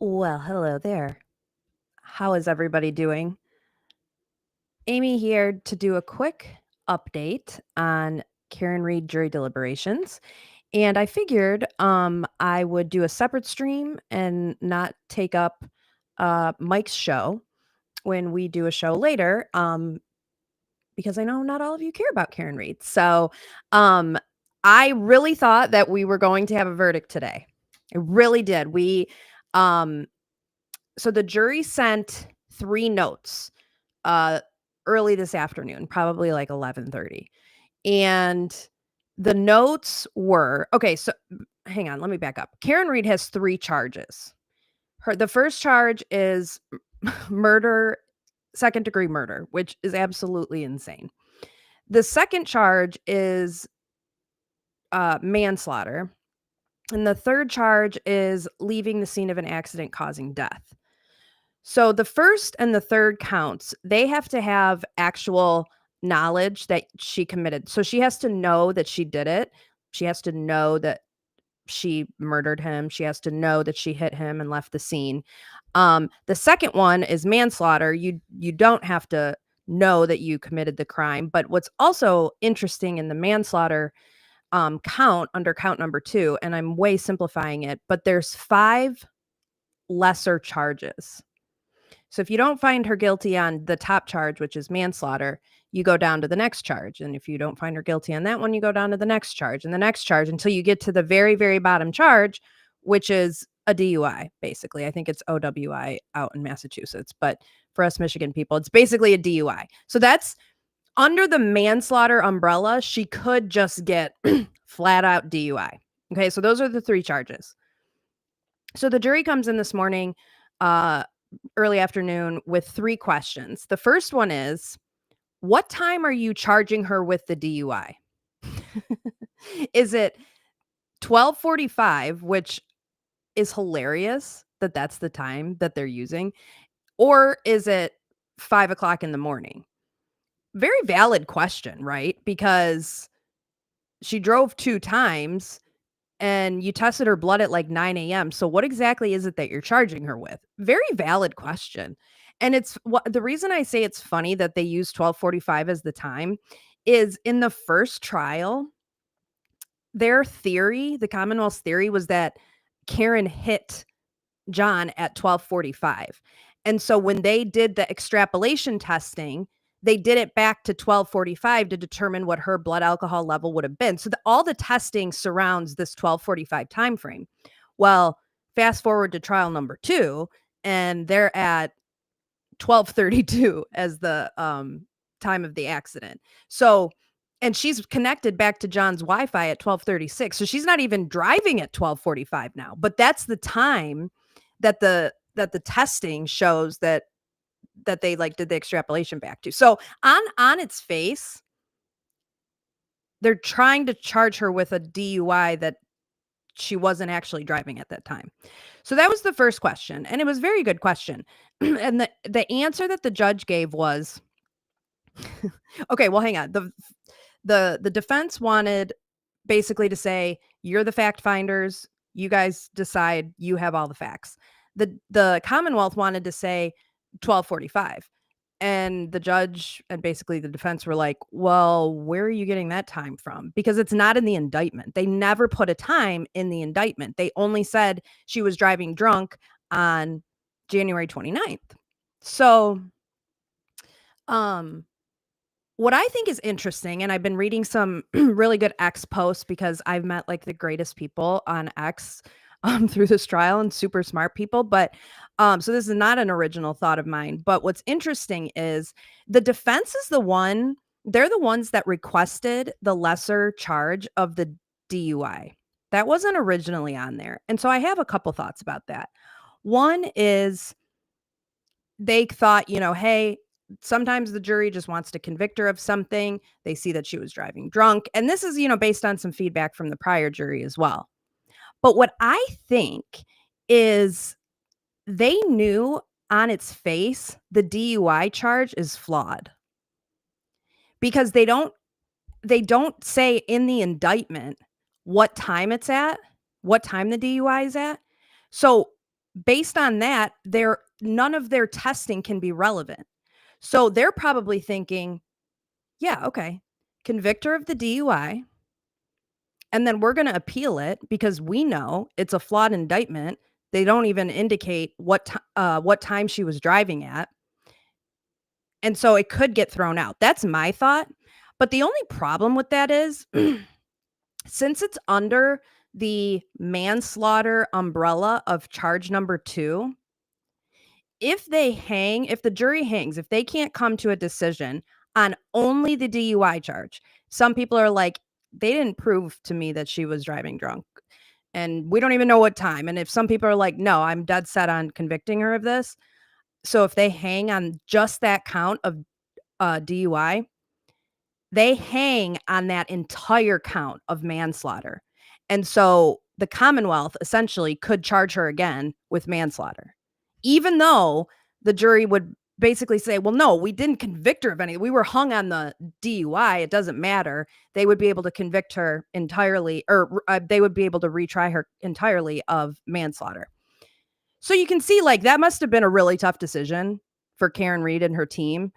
Well, hello there. How is everybody doing? Amy here to do a quick update on Karen Reed jury deliberations. And I figured I would do a separate stream and not take up Mike's show when we do a show later, because I know not all of you care about Karen Reed. So I really thought that we were going to have a verdict today. I really did. Um, so the jury sent 3 notes uh early this afternoon, probably like 11:30. And the notes were okay, so hang on, let me back up. Karen Reed has 3 charges. The first charge is murder, second degree murder, which is absolutely insane. The second charge is manslaughter, and the third charge is leaving the scene of an accident causing death. So the first and the third counts, they have to have actual knowledge that she committed. So she has to know that she did it. She has to know that she murdered him. She has to know that she hit him and left the scene. The second one is manslaughter. You don't have to know that you committed the crime. But what's also interesting in the manslaughter count under count number 2, and I'm way simplifying it, but there's 5 lesser charges. So if you don't find her guilty on the top charge, which is manslaughter, you go down to the next charge. And if you don't find her guilty on that one, you go down to the next charge and the next charge until you get to the very, very bottom charge, which is a DUI, basically. I think it's OWI out in Massachusetts. But for us Michigan people, it's basically a DUI. So that's under the manslaughter umbrella. She could just get flat out DUI. Okay, so those are the 3 charges. So the jury comes in this morning, early afternoon, with 3 questions. The first one is, what time are you charging her with the DUI? Is it 12:45, which is hilarious that that's the time that they're using, or is it 5 o'clock in the morning? Very valid question, right? Because she drove 2 times and you tested her blood at like 9 a.m. So what exactly is it that you're charging her with? Very valid question. And it's what the reason I say it's funny that they use 12:45 as the time is in the first trial, their theory, the Commonwealth's theory was that Karen hit John at 12:45. And so when they did the extrapolation testing, they did it back to 12:45 to determine what her blood alcohol level would have been. So all the testing surrounds this 12:45 timeframe. Well, fast forward to trial number 2, and they're at 12:32 as the time of the accident. So, and she's connected back to John's Wi-Fi at 12:36. So she's not even driving at 12:45 now. But that's the time that the testing shows that they like did the extrapolation back to. So on its face, they're trying to charge her with a DUI that she wasn't actually driving at that time. So that was the first question, and it was a very good question. And the answer that the judge gave was okay, well hang on. The defense wanted basically to say, you're the fact finders, you guys decide, you have all the facts. The Commonwealth wanted to say 12:45. And the judge and basically the defense were like, well, where are you getting that time from? Because it's not in the indictment. They never put a time in the indictment. They only said she was driving drunk on January 29th. So, what I think is interesting, and I've been reading some really good X posts because I've met like the greatest people on X through this trial and super smart people. But so this is not an original thought of mine. But what's interesting is the defense is they're the ones that requested the lesser charge of the DUI. That wasn't originally on there. And so I have a couple thoughts about that. One is they thought, hey, sometimes the jury just wants to convict her of something. They see that she was driving drunk. And this is, based on some feedback from the prior jury as well. But what I think is they knew on its face the DUI charge is flawed because they don't say in the indictment what time it's at, what time the DUI is at. So based on that, none of their testing can be relevant. So they're probably thinking, yeah, okay, convict her of the DUI, and then we're going to appeal it because we know it's a flawed indictment. They don't even indicate what time she was driving at. And so it could get thrown out. That's my thought. But the only problem with that is since it's under the manslaughter umbrella of charge number 2, if the jury hangs, if they can't come to a decision on only the DUI charge, some people are like, they didn't prove to me that she was driving drunk. And we don't even know what time. And if some people are like, no, I'm dead set on convicting her of this. So if they hang on just that count of DUI, they hang on that entire count of manslaughter. And so the Commonwealth essentially could charge her again with manslaughter, even though the jury would basically say, well, no, we didn't convict her of anything. We were hung on the DUI. It doesn't matter. They would be able to convict her entirely, or they would be able to retry her entirely of manslaughter. So you can see, like, that must have been a really tough decision for Karen Reed and her team.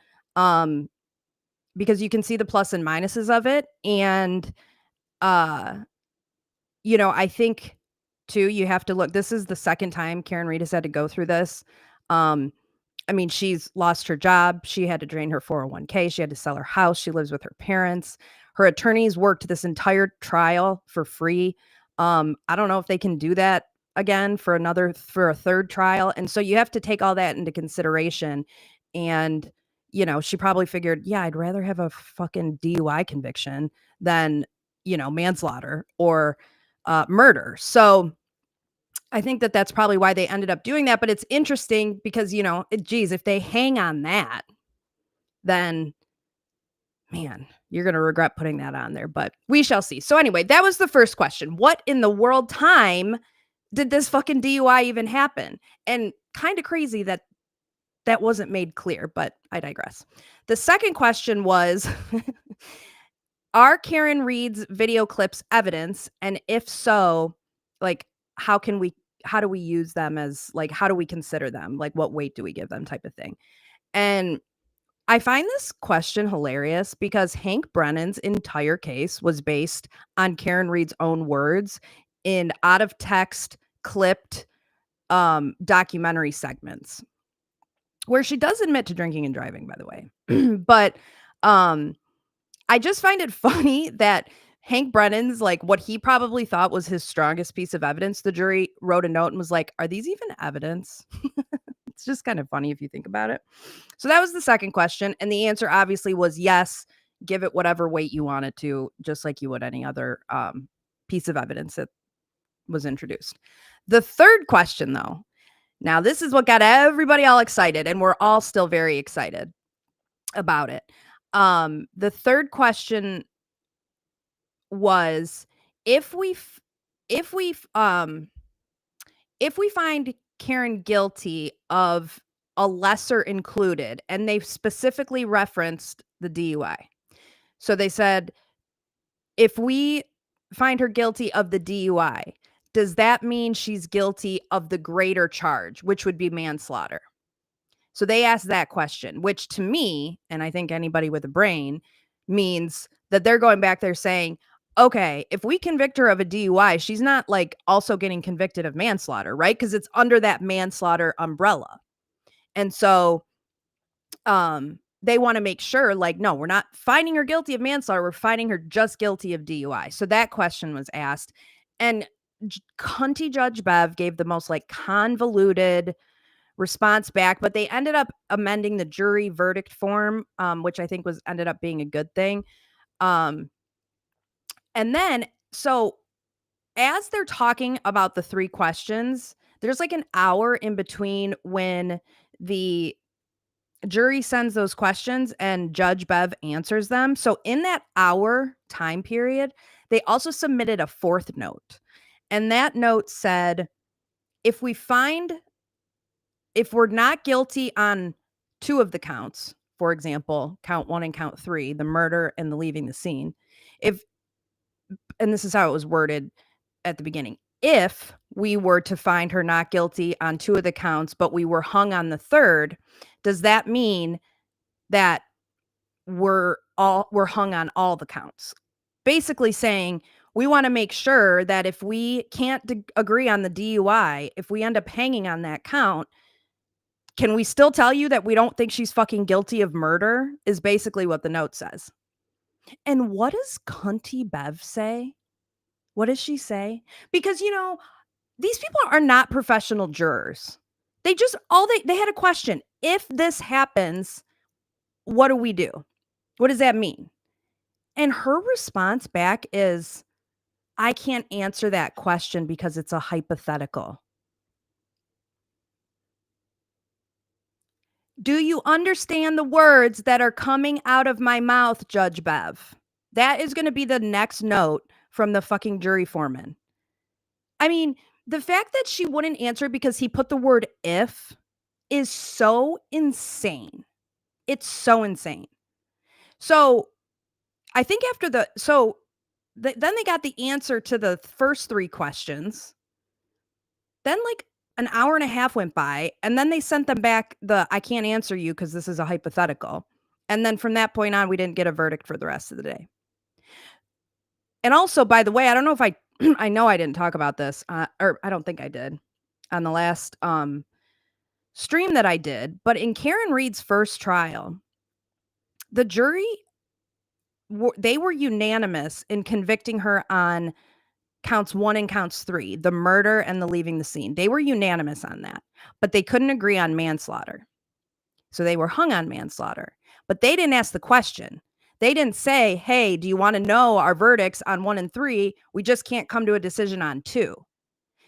Because you can see the plus and minuses of it. And, uh, I think too, you have to look, this is the second time Karen Reed has had to go through this. Um, I mean, she's lost her job. She had to drain her 401k. She had to sell her house. She lives with her parents. Her attorneys worked this entire trial for free. I don't know if they can do that again for a third trial. And so you have to take all that into consideration. And, she probably figured, yeah, I'd rather have a fucking DUI conviction than, manslaughter or murder. So I think that that's probably why they ended up doing that. But it's interesting because, geez, if they hang on that, then man, you're going to regret putting that on there. But we shall see. So anyway, that was the first question. What in the world time did this fucking DUI even happen? And kind of crazy that that wasn't made clear, but I digress. The second question was, are Karen Reed's video clips evidence? And if so, like, how do we use them as, like, how do we consider them? Like, what weight do we give them, type of thing? And I find this question hilarious because Hank Brennan's entire case was based on Karen Reed's own words in out of text clipped documentary segments where she does admit to drinking and driving, by the way. But I just find it funny that Hank Brennan's, like, what he probably thought was his strongest piece of evidence, the jury wrote a note and was like, are these even evidence? It's just kind of funny if you think about it. So that was the second question. And the answer obviously was yes, give it whatever weight you want it to, just like you would any other piece of evidence that was introduced. The third question, though, now this is what got everybody all excited, and we're all still very excited about it. The third question was, if we find Karen guilty of a lesser included, and they specifically referenced the DUI. So they said, if we find her guilty of the DUI, does that mean she's guilty of the greater charge, which would be manslaughter? So they asked that question, which to me, and I think anybody with a brain, means that they're going back there saying, okay, if we convict her of a DUI, she's not, like, also getting convicted of manslaughter, right? Because it's under that manslaughter umbrella. And so they want to make sure, like, no, we're not finding her guilty of manslaughter. We're finding her just guilty of DUI. So that question was asked. And cunty Judge Bev gave the most, like, convoluted response back, but they ended up amending the jury verdict form, which I think ended up being a good thing. And then, so as they're talking about the three questions, there's like an hour in between when the jury sends those questions and Judge Bev answers them. So in that hour time period, they also submitted a fourth note. And that note said, if we're not guilty on two of the counts, for example, count 1 and count 3, the murder and the leaving the scene, and this is how it was worded at the beginning, if we were to find her not guilty on 2 of the counts, but we were hung on the 3rd, does that mean that we're hung on all the counts? Basically saying, we wanna make sure that if we can't agree on the DUI, if we end up hanging on that count, can we still tell you that we don't think she's fucking guilty of murder, is basically what the note says. And what does Cunty Bev say? What does she say? Because, these people are not professional jurors. They just they had a question. If this happens, what do we do? What does that mean? And her response back is, I can't answer that question because it's a hypothetical. Do you understand the words that are coming out of my mouth, Judge Bev? That is going to be the next note from the fucking jury foreman. I mean, the fact that she wouldn't answer because he put the word if is so insane. It's so insane. So I think after then they got the answer to the first 3 questions. Then like an hour and a half went by, and then they sent them back I can't answer you because this is a hypothetical. And then from that point on, we didn't get a verdict for the rest of the day. And also, by the way, I don't know if I know I didn't talk about this, or I don't think I did on the last stream that I did, but in Karen Reed's first trial, the jury they were unanimous in convicting her on counts 1 and counts 3, the murder and the leaving the scene. They were unanimous on that, but they couldn't agree on manslaughter. So they were hung on manslaughter, but they didn't ask the question. They didn't say, hey, do you want to know our verdicts on 1 and 3? We just can't come to a decision on 2.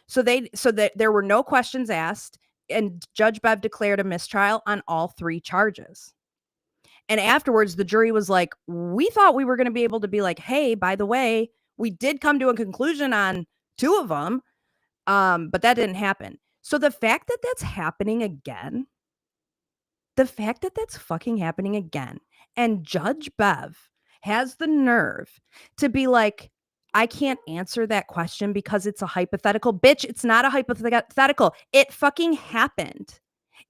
So there were no questions asked, and Judge Bev declared a mistrial on all 3 charges. And afterwards, the jury was like, we thought we were going to be able to be like, hey, by the way, we did come to a conclusion on 2 of them, but that didn't happen. So the fact that that's happening again, and Judge Bev has the nerve to be like, I can't answer that question because it's a hypothetical. Bitch, it's not a hypothetical. It fucking happened.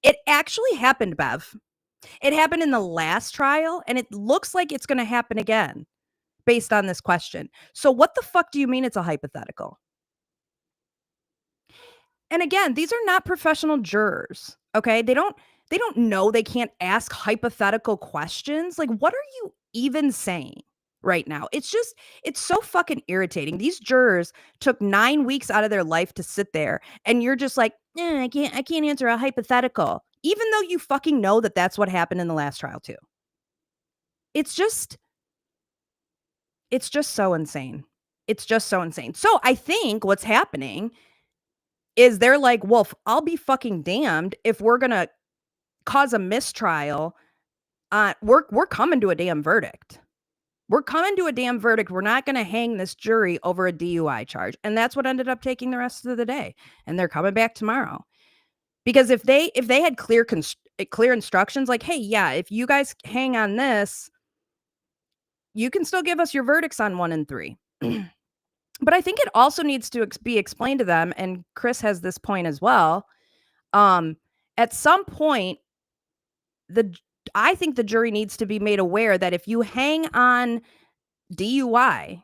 It actually happened, Bev. It happened in the last trial, and it looks like it's going to happen again based on this question. So what the fuck do you mean it's a hypothetical? And again, these are not professional jurors, okay? They don't know, they can't ask hypothetical questions. Like, what are you even saying right now? It's so fucking irritating. These jurors took 9 weeks out of their life to sit there, and you're just like, I can't answer a hypothetical, even though you fucking know that that's what happened in the last trial too. It's just so insane. It's just so insane. So I think what's happening is they're like, Wolf, I'll be fucking damned if we're gonna cause a mistrial. We're coming to a damn verdict. We're coming to a damn verdict. We're not gonna hang this jury over a DUI charge. And that's what ended up taking the rest of the day. And they're coming back tomorrow. Because if they had clear instructions, like, hey, yeah, if you guys hang on this, you can still give us your verdicts on 1 and 3. But I think it also needs to be explained to them, and Chris has this point as well. At some point, I think the jury needs to be made aware that if you hang on DUI,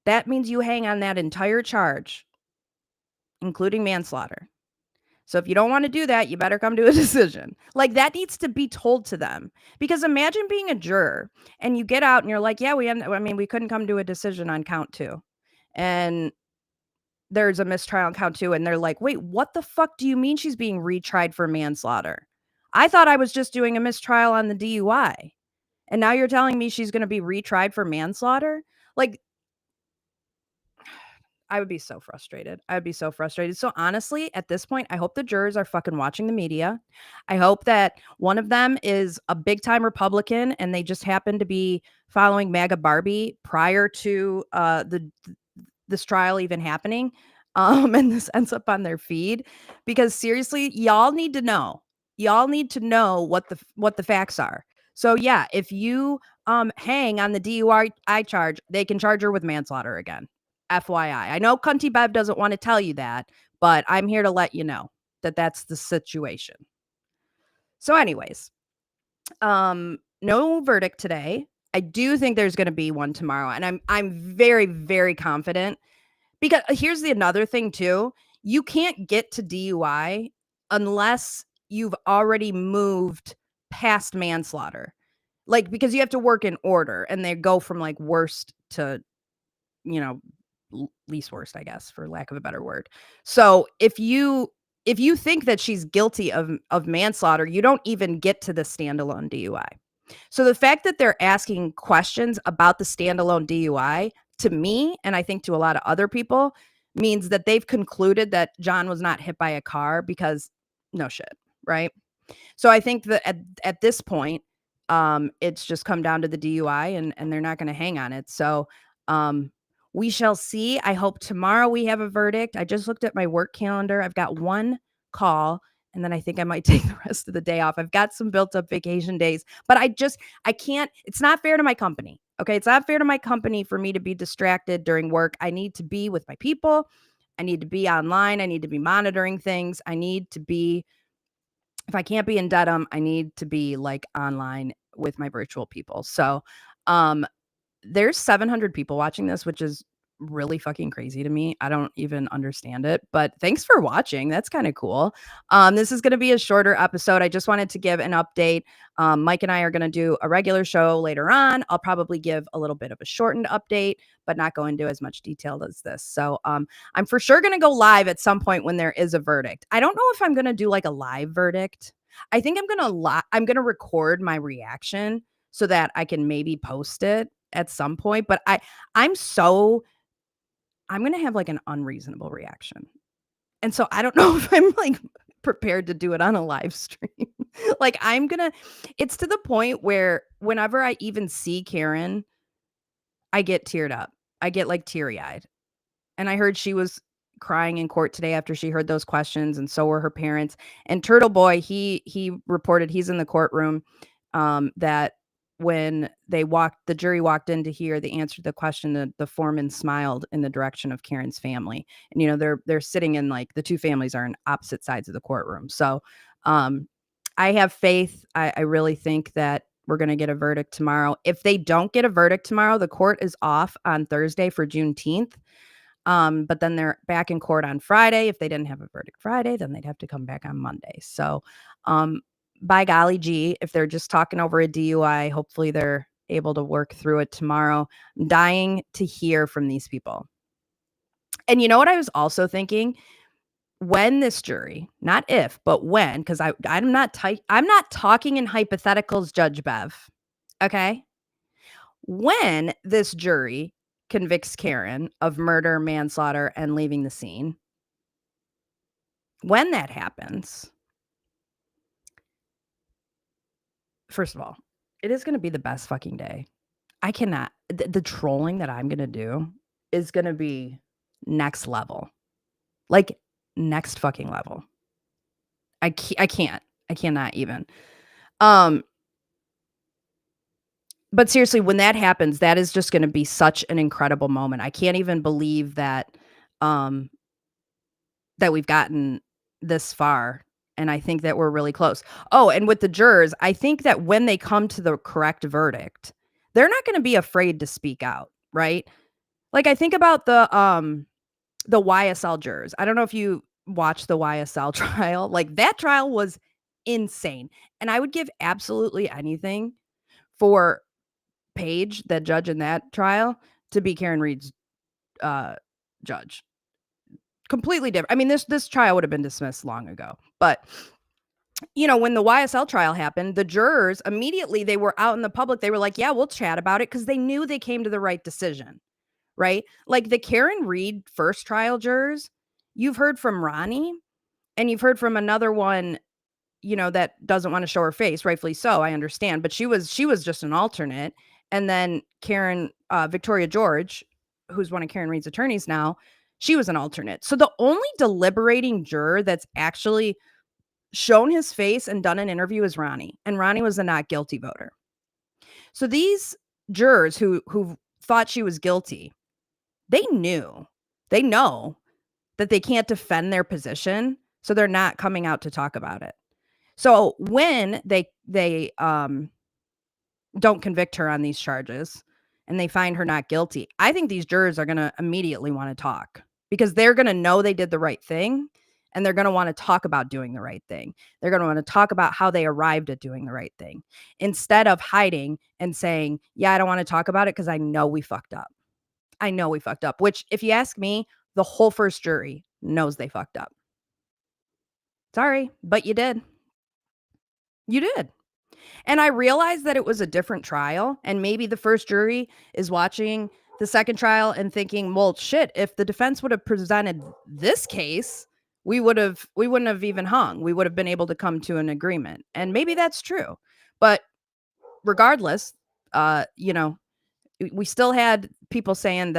that means you hang on that entire charge, including manslaughter. So if you don't want to do that, you better come to a decision. Like, that needs to be told to them. Because imagine being a juror and you get out and you're like, yeah, we couldn't come to a decision on count 2. And there's a mistrial on count 2, and they're like, wait, what the fuck do you mean she's being retried for manslaughter? I thought I was just doing a mistrial on the DUI. And now you're telling me she's going to be retried for manslaughter? Like, I would be so frustrated. So honestly, at this point, I hope the jurors are fucking watching the media. I hope that one of them is a big time Republican and they just happen to be following MAGA Barbie prior to this trial even happening. And this ends up on their feed, because seriously, y'all need to know what the facts are. So yeah, if you hang on the DUI charge, they can charge her with manslaughter again. FYI. I know Cunty Bev doesn't want to tell you that, but I'm here to let you know that that's the situation. So anyways, no verdict today. I do think there's going to be one tomorrow, and I'm very, very confident, because here's the another thing too. You can't get to DUI unless you've already moved past manslaughter. Like, because you have to work in order, and they go from like worst to, you know, least worst, I guess, for lack of a better word. So if you think that she's guilty of manslaughter, you don't even get to the standalone DUI. So the fact that they're asking questions about the standalone DUI, to me, and I think to a lot of other people, means that they've concluded that John was not hit by a car, because no shit, right? So I think that at this point, it's just come down to the DUI, and they're not going to hang on it. So we shall see. I hope tomorrow we have a verdict. I just looked at my work calendar. I've got one call, and then I think I might take the rest of the day off. I've got some built up vacation days, but I can't. It's not fair to my company. Okay, it's not fair to my company for me to be distracted during work. I need to be with my people. I need to be online. I need to be monitoring things. I need to be, if I can't be in Dedham, I need to be like online with my virtual people. So, there's 700 people watching this, which is really fucking crazy to me. I don't even understand it, but thanks for watching. That's kind of cool. This is going to be a shorter episode. I just wanted to give an update. Mike and I are going to do a regular show later on. I'll probably give a little bit of a shortened update, but not go into as much detail as this. So I'm for sure going to go live at some point when there is a verdict. I don't know if I'm going to do like a live verdict. I think I'm going to record my reaction so that I can maybe post it at some point, but I'm going to have like an unreasonable reaction. And so I don't know if I'm like prepared to do it on a live stream. Like it's to the point where whenever I even see Karen, I get teared up. I get like teary-eyed. And I heard she was crying in court today after she heard those questions, and so were her parents. And Turtle Boy, he reported, he's in the courtroom, that when the jury walked in to hear the answer to the question, the foreman smiled in the direction of Karen's family. And they're sitting in, like, the two families are on opposite sides of the courtroom. So I have faith. I really think that we're going to get a verdict tomorrow. If they don't get a verdict tomorrow, the court is off on Thursday for Juneteenth. But then they're back in court on Friday. If they didn't have a verdict Friday, then they'd have to come back on Monday. So, by golly gee, if they're just talking over a DUI, hopefully they're able to work through it tomorrow. I'm dying to hear from these people. And you know what I was also thinking? When this jury, not if, but when, because I'm not talking in hypotheticals, Judge Bev. Okay? When this jury convicts Karen of murder, manslaughter, and leaving the scene, when that happens, first of all, it is going to be the best fucking day. I cannot, the trolling that I'm going to do is going to be next level. Like, next fucking level. I cannot even. But seriously, when that happens, that is just going to be such an incredible moment. I can't even believe that that we've gotten this far, and I think that we're really close. Oh, and with the jurors, I think that when they come to the correct verdict, they're not going to be afraid to speak out, right? Like, I think about the YSL jurors. I don't know if you watched the YSL trial. Like, that trial was insane, and I would give absolutely anything for Paige, that judge in that trial, to be Karen Reed's judge. Completely different. I mean, this trial would have been dismissed long ago. But when the YSL trial happened, the jurors immediately, they were out in the public. They were like, "Yeah, we'll chat about it," because they knew they came to the right decision, right? Like the Karen Reed first trial jurors, you've heard from Ronnie, and you've heard from another one, that doesn't want to show her face, rightfully so. I understand, but she was just an alternate. And then Victoria George, who's one of Karen Reed's attorneys now, she was an alternate. So the only deliberating juror that's actually shown his face and done an interview is Ronnie. And Ronnie was a not guilty voter. So these jurors who thought she was guilty, They knew. They know that they can't defend their position, so they're not coming out to talk about it. So when they don't convict her on these charges and they find her not guilty, I think these jurors are gonna immediately wanna talk because they're gonna know they did the right thing, and they're gonna wanna talk about doing the right thing. They're gonna wanna talk about how they arrived at doing the right thing instead of hiding and saying, "Yeah, I don't wanna talk about it because I know we fucked up. I know we fucked up," which, if you ask me, the whole first jury knows they fucked up. Sorry, but you did. You did. And I realized that it was a different trial, and maybe the first jury is watching the second trial and thinking, "Well, shit, if the defense would have presented this case, we wouldn't have even hung. We would have been able to come to an agreement." And maybe that's true. But regardless, you know, we still had people saying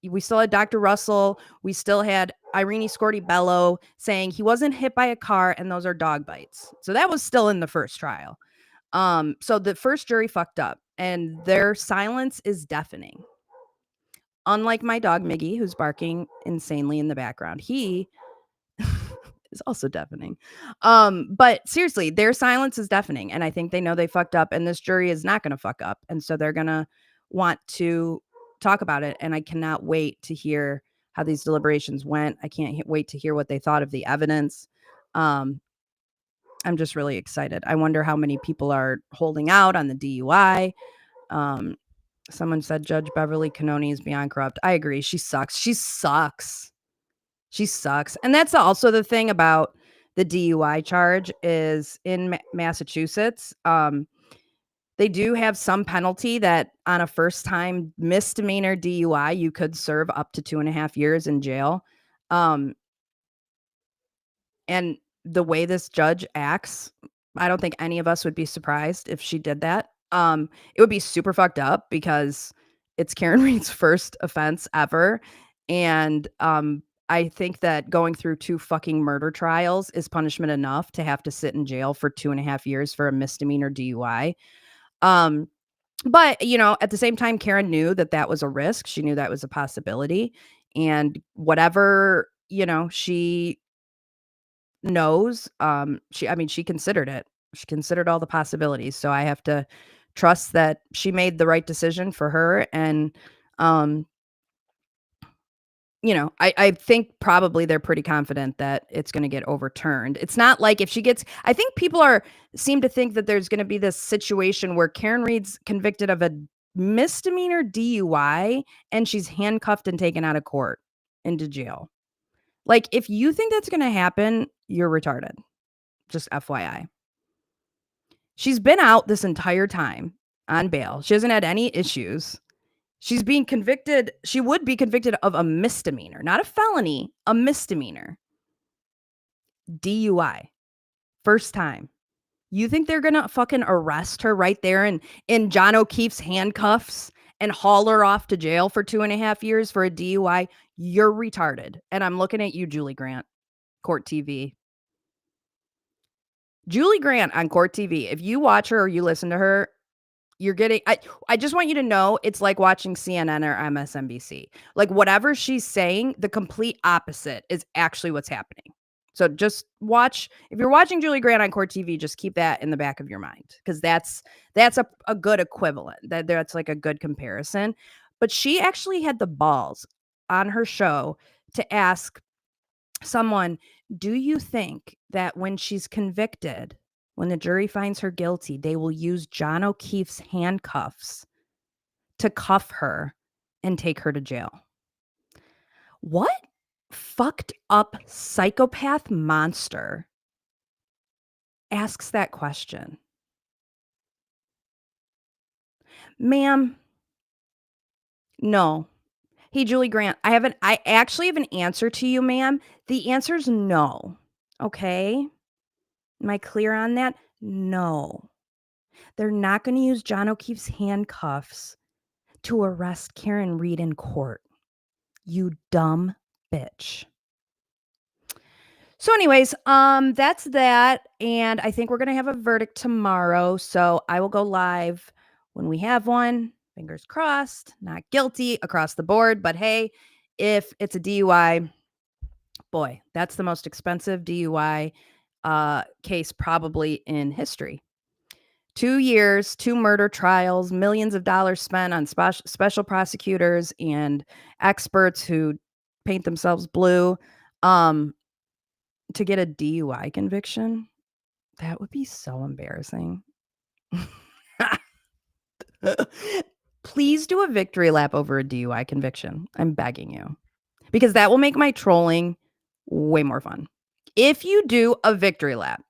we still had Dr. Russell, we still had Irene Scorti-Bello saying he wasn't hit by a car and those are dog bites. So that was still in the first trial. So the first jury fucked up and their silence is deafening. Unlike my dog Miggy, who's barking insanely in the background, he is also deafening. But seriously, their silence is deafening, and I think they know they fucked up, and this jury is not gonna fuck up, and so they're gonna want to talk about it, and I cannot wait to hear how these deliberations went. I can't wait to hear what they thought of the evidence. Um, I'm just really excited. I wonder how many people are holding out on the DUI. Um, Someone said Judge Beverly Cannoni is beyond corrupt. I agree. She sucks. She sucks. She sucks. And that's also the thing about the DUI charge is in Massachusetts, they do have some penalty that on a first time misdemeanor DUI, you could serve up to 2.5 years in jail. Um, and the way this judge acts, I don't think any of us would be surprised if she did that. It would be super fucked up because it's Karen Reed's first offense ever. And I think that going through 2 fucking murder trials is punishment enough to have to sit in jail for 2.5 years for a misdemeanor DUI. Um, but, you know, at the same time, Karen knew that that was a risk. She knew that was a possibility. And whatever, you know, she knows, I mean, she considered it. She considered all the possibilities, so I have to trust that she made the right decision for her, and, um, you know, I think probably they're pretty confident that it's gonna get overturned. It's not like if she gets I think people seem to think that there's gonna be this situation where Karen Reed's convicted of a misdemeanor DUI, and she's handcuffed and taken out of court into jail. Like, if you think that's gonna happen, you're retarded. Just FYI. She's been out this entire time on bail. She hasn't had any issues. She's being convicted she would be convicted of a misdemeanor, not a felony, a misdemeanor. DUI. First time. You think they're gonna fucking arrest her right there in John O'Keefe's handcuffs and haul her off to jail for 2.5 years for a DUI? You're retarded. And I'm looking at you, Julie Grant, Court TV. Julie Grant on Court TV. If you watch her or you listen to her, you're getting I just want you to know it's like watching CNN or MSNBC. Like, whatever she's saying, the complete opposite is actually what's happening. So just watch if you're watching Julie Grant on Court TV, just keep that in the back of your mind because that's a good equivalent. That's like a good comparison. But she actually had the balls on her show to ask someone, "Do you think that when she's convicted, when the jury finds her guilty, they will use John O'Keefe's handcuffs to cuff her and take her to jail?" What fucked up psychopath monster asks that question? Ma'am, no. Hey, Julie Grant, I actually have an answer to you, ma'am. The answer is no. Okay? Am I clear on that? No. They're not gonna use John O'Keefe's handcuffs to arrest Karen Reed in court. You dumb bitch. So anyways, that's that, and I think we're gonna have a verdict tomorrow, so I will go live when we have one. Fingers crossed, not guilty across the board. But hey, if it's a DUI, boy, that's the most expensive DUI case probably in history. 2 years, 2 murder trials, millions of dollars spent on special prosecutors and experts who paint themselves blue, um, to get a DUI conviction. That would be so embarrassing. Please do a victory lap over a DUI conviction. I'm begging you. Because that will make my trolling way more fun. If you do a victory lap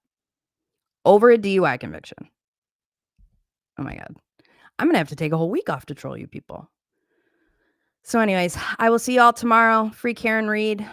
over a DUI conviction, oh my god. I'm gonna have to take a whole week off to troll you people. So anyways, I will see y'all tomorrow. Free Karen Reed.